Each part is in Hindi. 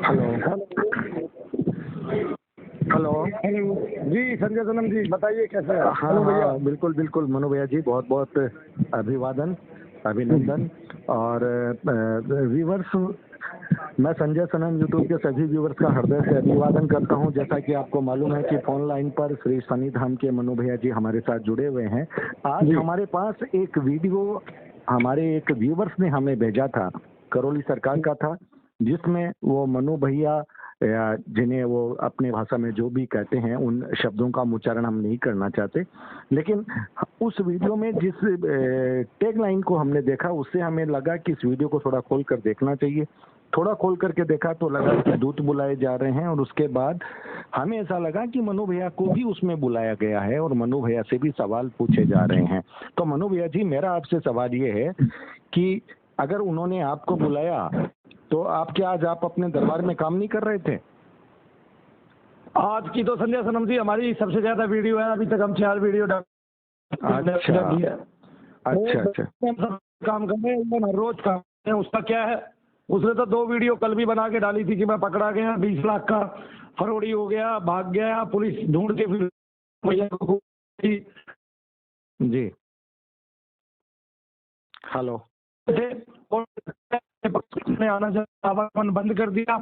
हेलो हेलो हेलो जी, संजय सनम जी, बताइए कैसे हैं? हाँ हाँ, बिल्कुल बिल्कुल मनु भैया जी, बहुत बहुत अभिवादन, अभिनंदन। और व्यूवर्स, मैं संजय सनम यूट्यूब के सभी व्यूवर्स का हृदय से अभिवादन करता हूं। जैसा कि आपको मालूम है कि फोन लाइन पर श्री शनि धाम के मनु भैया जी हमारे साथ जुड़े हुए हैं। आज हमारे पास एक वीडियो हमारे एक व्यूवर्स ने हमें भेजा था, करौली सरकार का था, जिसमें वो मनु भैया या जिन्हें वो अपने भाषा में जो भी कहते हैं उन शब्दों का उच्चारण हम नहीं करना चाहते, लेकिन उस वीडियो में जिस टैग लाइन को हमने देखा उससे हमें लगा कि इस वीडियो को थोड़ा खोल कर देखना चाहिए। थोड़ा खोल करके देखा तो लगा कि दूत बुलाए जा रहे हैं, और उसके बाद हमें ऐसा लगा कि मनु भैया को भी उसमें बुलाया गया है और मनु भैया से भी सवाल पूछे जा रहे हैं। तो मनु भैया जी, मेरा आपसे सवाल ये है कि अगर उन्होंने आपको बुलाया तो आप क्या आज आप अपने दरबार में काम नहीं कर रहे थे? आज की तो संजय सनम जी हमारी सबसे ज्यादा वीडियो है, अभी तक हम 4 वीडियो अच्छा अच्छा काम कर रहे हैं, हर रोज काम करते हैं। उसका क्या है, उसने तो 2 वीडियो कल भी बना के डाली थी कि मैं पकड़ा गया, 20 लाख का फरोड़ी हो गया, भाग गया, पुलिस ढूंढती फिर भैया को जी। हेलो थे और ने आना जाना बंद कर दिया।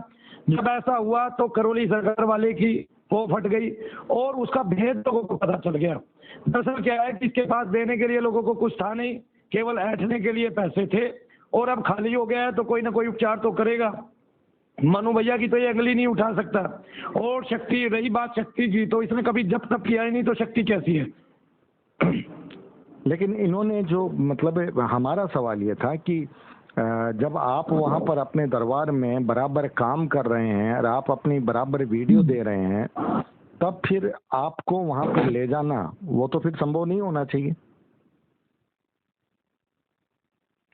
जब ऐसा हुआ तो करौली सरकार वाले की वो फट गई और उसका भेद लोगों को पता चल गया। दरअसल क्या है कि इसके पास देने के लिए लोगों को कुछ था नहीं, केवल ऐंठने के लिए पैसे थे, और अब खाली हो गया है तो कोई ना कोई उपचार तो करेगा। मनु भैया की तो ये अंगली नहीं उठा सकता। और शक्ति, रही बात शक्ति की, तो इसने कभी जब तक किया ही नहीं, तो शक्ति कैसी है? लेकिन इन्होंने जो मतलब हमारा सवाल ये था कि जब आप वहां पर अपने दरबार में बराबर काम कर रहे हैं और आप अपनी बराबर वीडियो दे रहे हैं, तब फिर आपको वहां पर ले जाना वो तो फिर संभव नहीं होना चाहिए।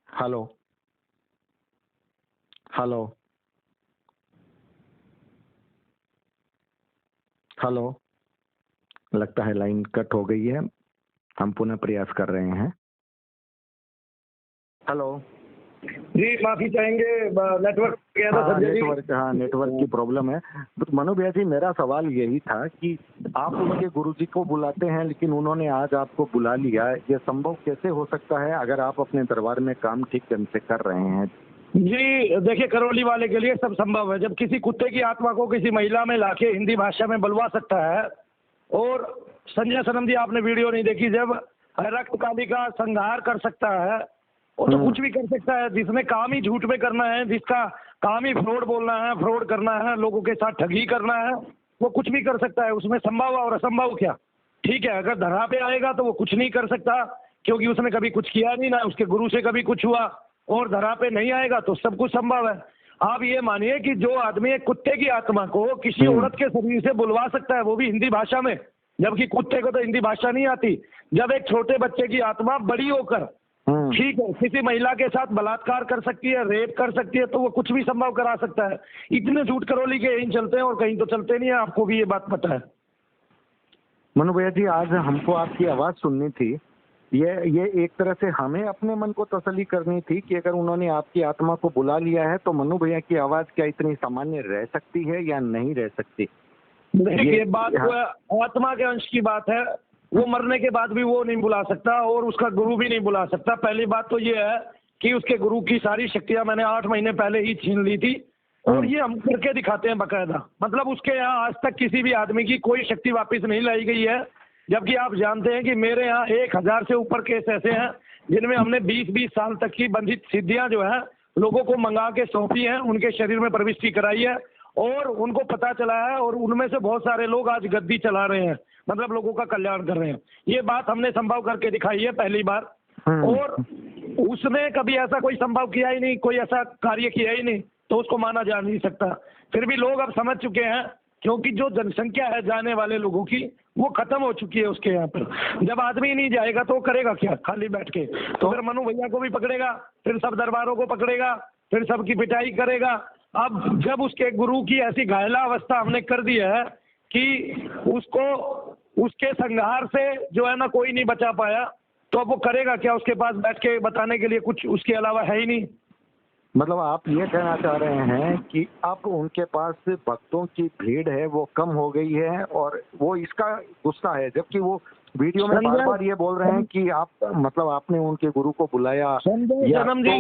हेलो हेलो हेलो लगता है लाइन कट हो गई है, हम पुनः प्रयास कर रहे हैं। हेलो जी, माफी चाहेंगे, नेटवर्क गया था संजय जी। नेटवर्क की प्रॉब्लम है। तो मनु भैया जी, मेरा सवाल यही था कि आप उनके गुरुजी को बुलाते हैं, लेकिन उन्होंने आज आपको बुला लिया, ये संभव कैसे हो सकता है अगर आप अपने दरबार में काम ठीक ढंग से कर रहे हैं? जी देखिए, करौली वाले के लिए सब संभव है। जब किसी कुत्ते की आत्मा को किसी महिला में लाके हिंदी भाषा में बुलवा सकता है, और संजय सनम जी आपने वीडियो नहीं देखी, जब रक्त काली का संहार कर सकता है, वो तो कुछ भी कर सकता है। जिसने काम ही झूठ में करना है, जिसका काम ही फ्रॉड बोलना है, फ्रॉड करना है, लोगों के साथ ठगी करना है, वो कुछ भी कर सकता है। उसमें संभव और असंभव क्या? ठीक है, अगर धरा पे आएगा तो वो कुछ नहीं कर सकता, क्योंकि उसने कभी कुछ किया नहीं, ना उसके गुरु से कभी कुछ हुआ। और धरा पे नहीं आएगा तो सब कुछ संभव है। आप ये मानिए कि जो आदमी एक कुत्ते की आत्मा को किसी औरत के शरीर से बुलवा सकता है, वो भी हिंदी भाषा में, जबकि कुत्ते को तो हिंदी भाषा नहीं आती। जब एक छोटे बच्चे की आत्मा बड़ी होकर, ठीक है, किसी महिला के साथ बलात्कार कर सकती है, रेप कर सकती है, तो वो कुछ भी संभव करा सकता है। इतने झूठ करौली के यहीं चलते हैं और कहीं तो चलते नहीं है, आपको भी ये बात पता है। मनु भैया जी, आज हमको आपकी आवाज सुननी थी। ये एक तरह से हमें अपने मन को तसल्ली करनी थी कि अगर उन्होंने आपकी आत्मा को बुला लिया है तो मनु भैया की आवाज क्या इतनी सामान्य रह सकती है या नहीं रह सकती? देखिए, बात आत्मा के अंश की बात है। वो मरने के बाद भी वो नहीं बुला सकता, और उसका गुरु भी नहीं बुला सकता। पहली बात तो ये है कि उसके गुरु की सारी शक्तियां मैंने 8 महीने पहले ही छीन ली थी, और ये हम करके दिखाते हैं बकायदा। मतलब उसके यहाँ आज तक किसी भी आदमी की कोई शक्ति वापस नहीं लाई गई है, जबकि आप जानते हैं कि मेरे यहाँ 1000 से ऊपर केस ऐसे हैं जिनमें हमने 20-20 साल तक की बंधित सिद्धियां जो है लोगों को मंगा के सौंपी हैं, उनके शरीर में प्रविष्टि कराई है, और उनको पता चला है, और उनमें से बहुत सारे लोग आज गद्दी चला रहे हैं, मतलब लोगों का कल्याण कर रहे हैं। ये बात हमने संभव करके दिखाई है पहली बार, और उसने कभी ऐसा कोई संभव किया ही नहीं, कोई ऐसा कार्य किया ही नहीं, तो उसको माना जा नहीं सकता। फिर भी लोग अब समझ चुके हैं, क्योंकि जो जनसंख्या है जाने वाले लोगों की, वो खत्म हो चुकी है उसके यहाँ पर। जब आदमी नहीं जाएगा तो करेगा क्या खाली बैठ के? तो फिर मनु भैया को भी पकड़ेगा, फिर सब दरबारों को पकड़ेगा, फिर सबकी पिटाई करेगा। अब जब उसके गुरु की ऐसी घायला अवस्था हमने कर दी है कि उसको उसके संहार से जो है ना कोई नहीं बचा पाया, तो अब वो करेगा क्या? उसके पास बैठ के बताने के लिए कुछ उसके अलावा है ही नहीं। मतलब आप ये कहना चाह रहे हैं कि अब उनके पास भक्तों की भीड़ है वो कम हो गई है और वो इसका गुस्सा है, जबकि वो वीडियो में बार बार ये बोल रहे हैं कि आप मतलब आपने उनके गुरु को बुलाया संजय या सनम तो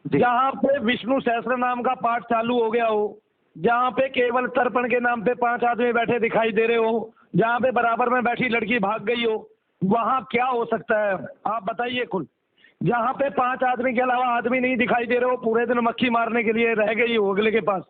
जी जहाँ पे विष्णु सहस्त्र नाम का पाठ चालू हो गया हो, जहाँ पे केवल तर्पण के नाम पे 5 आदमी बैठे दिखाई दे रहे हो, जहाँ पे बराबर में बैठी लड़की भाग गई हो, वहाँ क्या हो सकता है आप बताइए खुद। जहाँ पे 5 आदमी के अलावा आदमी नहीं दिखाई दे रहे हो, पूरे दिन मक्खी मारने के लिए रह गई हो अगले के पास,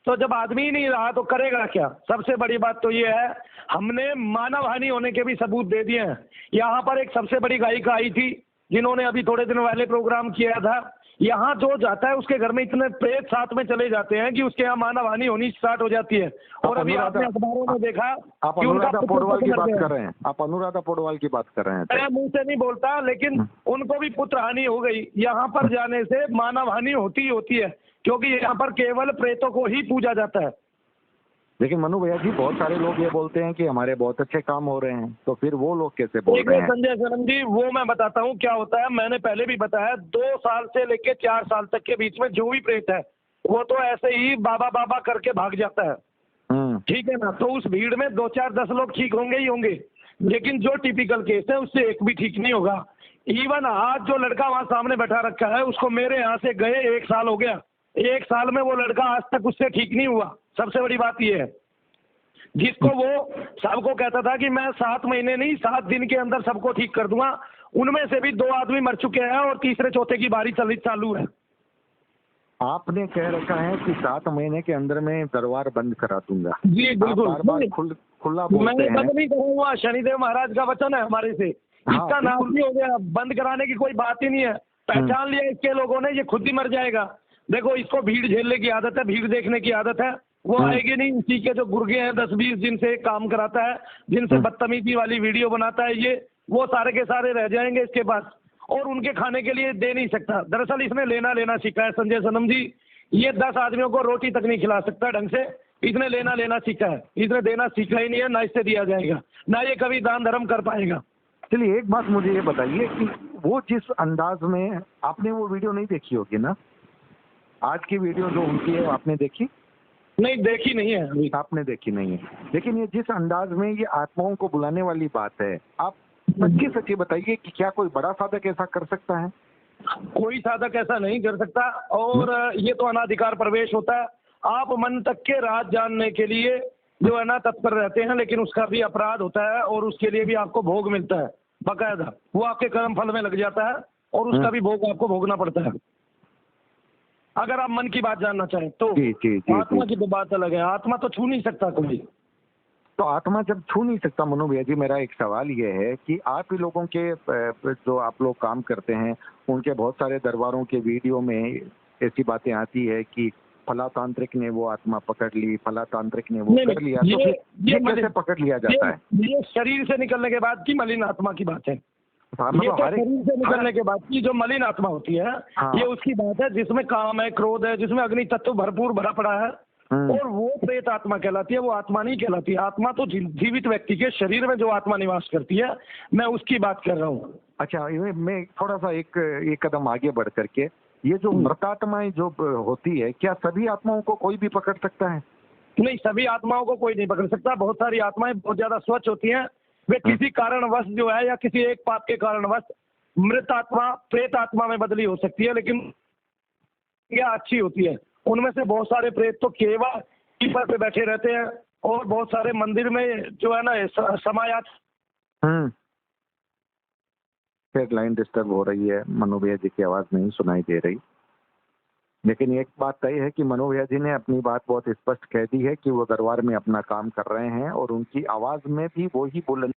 तो जब आदमी ही नहीं रहा तो करेगा क्या। सबसे बड़ी बात तो ये है, हमने मानव हानि होने के भी सबूत दे दिए हैं। यहाँ पर एक सबसे बड़ी गायिका आई थी जिन्होंने अभी थोड़े दिन पहले प्रोग्राम किया था। यहाँ जो जाता है उसके घर में इतने प्रेत साथ में चले जाते हैं कि उसके यहाँ मानव हानि होनी स्टार्ट हो जाती है। और अभी आपने अखबारों में देखा आप कि उनका अनुराधा पौडवाल की बात कर रहे हैं, आप अनुराधा पौडवाल की बात कर रहे हैं। मैं मुंह से नहीं बोलता, लेकिन उनको भी पुत्र हानि हो गई। यहाँ पर जाने से मानव हानि होती ही होती है, क्योंकि यहाँ पर केवल प्रेतों को ही पूजा जाता है। लेकिन मनु भैया जी बहुत सारे लोग ये बोलते हैं कि हमारे बहुत अच्छे काम हो रहे हैं, तो फिर वो लोग कैसे बोल रहे हैं? संजय सनम जी, वो मैं बताता हूँ क्या होता है। मैंने पहले भी बताया, 2 साल से लेके 4 साल तक के बीच में जो भी प्रेत है वो तो ऐसे ही बाबा बाबा करके भाग जाता है, ठीक है ना। तो उस भीड़ में 2 4 10 लोग ठीक होंगे ही होंगे, लेकिन जो टिपिकल केस है उससे एक भी ठीक नहीं होगा। इवन आज जो लड़का वहाँ सामने बैठा रखा है, उसको मेरे यहाँ से गए 1 साल हो गया, 1 साल में वो लड़का आज तक उससे ठीक नहीं हुआ। सबसे बड़ी बात ये है, जिसको वो सबको कहता था कि मैं 7 महीने नहीं 7 दिन के अंदर सबको ठीक कर दूंगा, उनमें से भी 2 आदमी मर चुके हैं और तीसरे चौथे की बारी चालू है। आपने कह रखा है कि 7 महीने के अंदर में दरबार बंद करा दूंगा। जी बिल्कुल, बार बार खुला बोलते मैंने हैं। बंद नहीं करूंगा, शनिदेव महाराज का वचन है हमारे से। इसका नाम ही हो गया, बंद कराने की कोई बात ही नहीं है। पहचान लिया इसके लोगों ने, ये खुद ही मर जाएगा। देखो, इसको भीड़ झेलने की आदत है, भीड़ देखने की आदत है, वो आएगी नहीं। इसी के जो गुर्गे हैं 10-20 जिनसे काम कराता है, जिनसे बदतमीजी वाली वीडियो बनाता है, ये वो सारे के सारे रह जाएंगे इसके पास, और उनके खाने के लिए दे नहीं सकता। दरअसल इसने लेना सीखा है संजय सनम जी। ये 10 आदमियों को रोटी तक नहीं खिला सकता ढंग से। इसने लेना सीखा है, इसने देना सीखा ही नहीं है, ना इससे दिया जाएगा, ना ये कभी दान धर्म कर पाएगा। चलिए एक बात मुझे ये बताइए कि वो जिस अंदाज में आपने वो वीडियो नहीं देखी होगी ना, आज की वीडियो जो उनकी है आपने देखी? नहीं, देखी नहीं है अभी। आपने देखी नहीं है, लेकिन ये जिस अंदाज में ये आत्माओं को बुलाने वाली बात है, आप सच्ची बताइए कि क्या कोई बड़ा साधक ऐसा कर सकता है? कोई साधक ऐसा नहीं कर सकता, और ये तो अनाधिकार प्रवेश होता है। आप मन तक के राज जानने के लिए जो है ना तत्पर रहते हैं, लेकिन उसका भी अपराध होता है और उसके लिए भी आपको भोग मिलता है बकायदा। वो आपके कर्म फल में लग जाता है और उसका भी भोग आपको भोगना पड़ता है। अगर आप मन की बात जानना चाहें तो जी, आत्मा की तो बात अलग है, आत्मा तो छू नहीं सकता कोई। तो आत्मा जब छू नहीं सकता, मनु भैया जी मेरा एक सवाल ये है कि आप ही लोगों के जो आप लोग काम करते हैं, उनके बहुत सारे दरबारों के वीडियो में ऐसी बातें आती है कि फला तांत्रिक ने वो आत्मा पकड़ ली, फला तांत्रिक ने वो कर लिया, तो फिर ये कैसे पकड़ लिया जाता है? ये शरीर से निकलने के बाद की मलिन आत्मा की बात है। ये तो शरीर से निकलने के बाद की जो मलिन आत्मा होती है, ये उसकी बात है जिसमें काम है, क्रोध है, जिसमें अग्नि तत्व भरपूर भरा पड़ा है, और वो प्रेत आत्मा कहलाती है। वो आत्मा नहीं कहलाती। आत्मा तो जीवित व्यक्ति के शरीर में जो आत्मा निवास करती है, मैं उसकी बात कर रहा हूँ। अच्छा, मैं थोड़ा सा एक कदम आगे बढ़ करके, ये जो मृतात्माएं जो होती है, क्या सभी आत्माओं को कोई भी पकड़ सकता है? नहीं, सभी आत्माओं को कोई नहीं पकड़ सकता। बहुत सारी आत्माएं बहुत ज्यादा स्वच्छ होती हैं, वे किसी कारणवश जो है या किसी एक पाप के कारणवश मृत आत्मा प्रेत आत्मा में बदली हो सकती है, लेकिन यह अच्छी होती है। उनमें से बहुत सारे प्रेत तो केवल पीपर पे बैठे रहते हैं, और बहुत सारे मंदिर में जो है ना समायात। फिर लाइन डिस्टर्ब हो रही है, मनु भैया जी की आवाज नहीं सुनाई दे रही। लेकिन एक बात तय है कि मनु भैया जी ने अपनी बात बहुत स्पष्ट कह दी है कि वो दरबार में अपना काम कर रहे हैं और उनकी आवाज में भी वो ही बुलंद